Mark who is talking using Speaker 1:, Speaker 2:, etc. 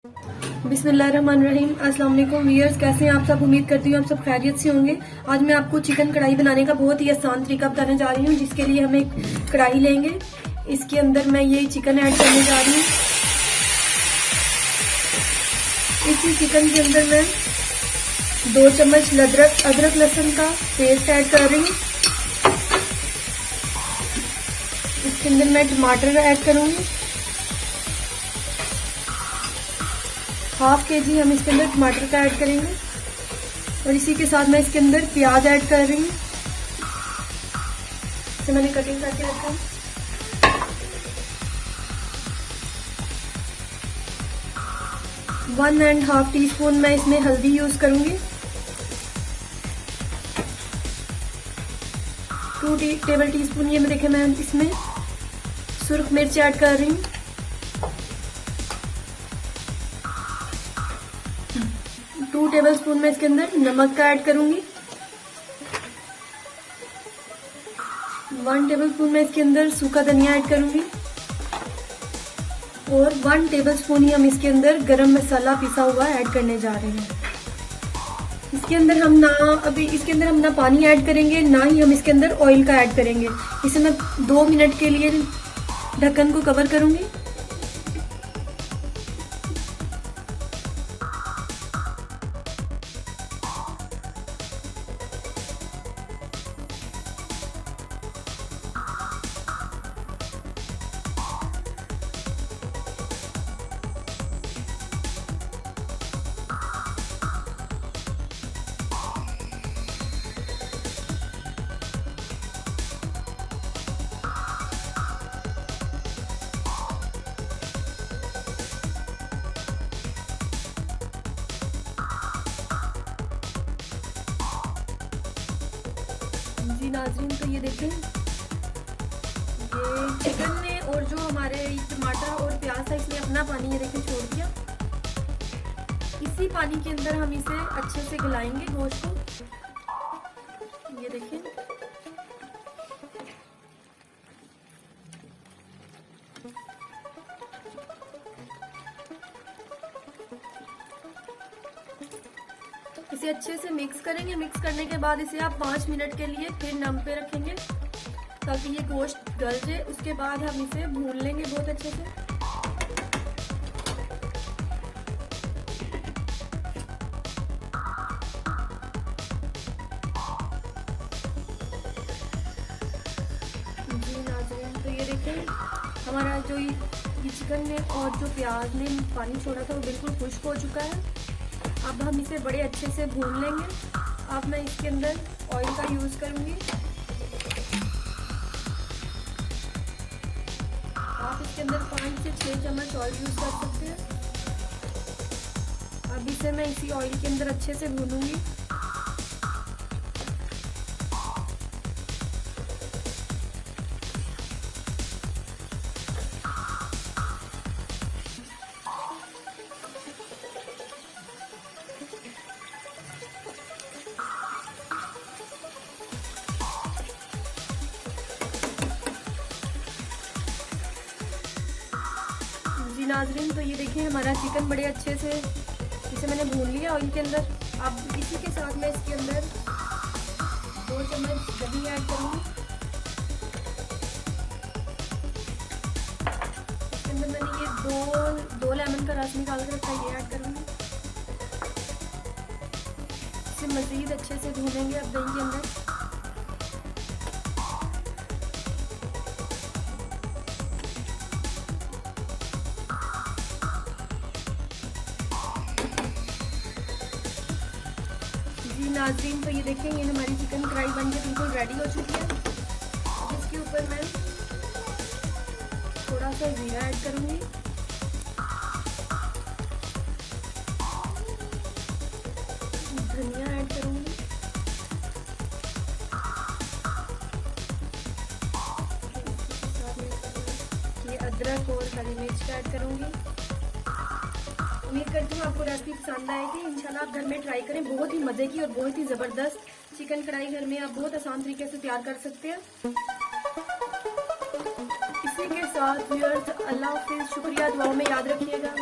Speaker 1: बिस्मिल्लाहिर्रहमानिर्रहीम। अस्सलाम वालेकुम व्यूअर्स, कैसे हैं आप सब। उम्मीद करती हूँ आप सब खैरियत से होंगे। आज मैं आपको चिकन कढ़ाई बनाने का बहुत ही आसान तरीका बताने जा रही हूँ, जिसके लिए हम एक कढ़ाई लेंगे। इसके अंदर मैं ये चिकन ऐड करने जा रही हूँ। इसी चिकन के अंदर मैं 2 चम्मच अदरक लहसुन का पेस्ट ऐड कर रही हूँ। इसके अंदर मैं टमाटर ऐड करूंगी। 1/2 kg हम इसके अंदर टमाटर का ऐड करेंगे। और इसी के साथ मैं इसके अंदर प्याज ऐड कर रही हूँ। इसे मैंने कटिंग करके रखा है। One and half tea spoon मैं इसमें हल्दी यूज करूंगी। 2 टेबल टी स्पून ये देखें मैं इसमें सुर्ख मिर्च ऐड कर रही हूँ। 2 टेबल स्पून मैं इसके अंदर नमक का ऐड करूंगी। 1 टेबल स्पून मैं इसके अंदर सूखा धनिया ऐड करूंगी। और 1 टेबल स्पून ही हम इसके अंदर गरम मसाला पिसा हुआ ऐड करने जा रहे हैं। इसके अंदर हम ना पानी ऐड करेंगे, ना ही हम इसके अंदर ऑयल का ऐड करेंगे। इसे मैं 2 मिनट के लिए ढक्कन को कवर करूंगी। जी नाज़रीन, तो ये देखें, ये चिकन ने और जो हमारे टमाटर और प्याज था इसने अपना पानी ये देखें छोड़ दिया। इसी पानी के अंदर हम इसे अच्छे से गलाएंगे गोश्त को। ये देखें, इसे अच्छे से मिक्स करेंगे। मिक्स करने के बाद इसे आप 5 मिनट के लिए फिर दम पे रखेंगे ताकि ये गोश्त गल जाए। उसके बाद हम इसे भून लेंगे बहुत अच्छे से। जी नाज़रीन, तो ये देखें, हमारा जो ये चिकन ने और जो प्याज ने पानी छोड़ा था वो बिल्कुल खुश्क हो चुका है। अब हम इसे बड़े अच्छे से भून लेंगे। अब मैं इसके अंदर ऑयल का यूज करूंगी। आप इसके अंदर 5 से 6 चम्मच ऑयल यूज कर सकते हैं। अब इसे मैं इसी ऑयल के अंदर अच्छे से भूनूंगी। जी नाज़रीन, तो ये देखिए हमारा चिकन बड़े अच्छे से इसे मैंने भून लिया ऑयल के अंदर। अब इसी के साथ मैं इसके अंदर 2 चम्मच दही ऐड करूँगी। इसके अंदर मैंने ये दो लेमन का रस निकाल कर रखा है, ये ऐड करूँगी। इसे मज़ीद अच्छे से भूनेंगे अब दही के अंदर। जी नाज़रीन, तो ये देखें, ये हमारी चिकन कढ़ाई बनके बिल्कुल रेडी हो चुकी है। इसके ऊपर मैं थोड़ा सा जीरा ऐड करूँगी। धनिया ऐड करूँगी। ये अदरक और हरी मिर्च ऐड करूँगी। उम्मीद करती हूँ आपको रेसिपी पसंद आएगी। इंशाल्लाह आप घर में ट्राई करें। बहुत ही मज़े की और बहुत ही ज़बरदस्त चिकन कढ़ाई घर में आप बहुत आसान तरीके से तैयार कर सकते हैं। इसी के साथ व्यूअर्स, अल्लाह हाफिज़, शुक्रिया, दुआओं में याद रखिएगा।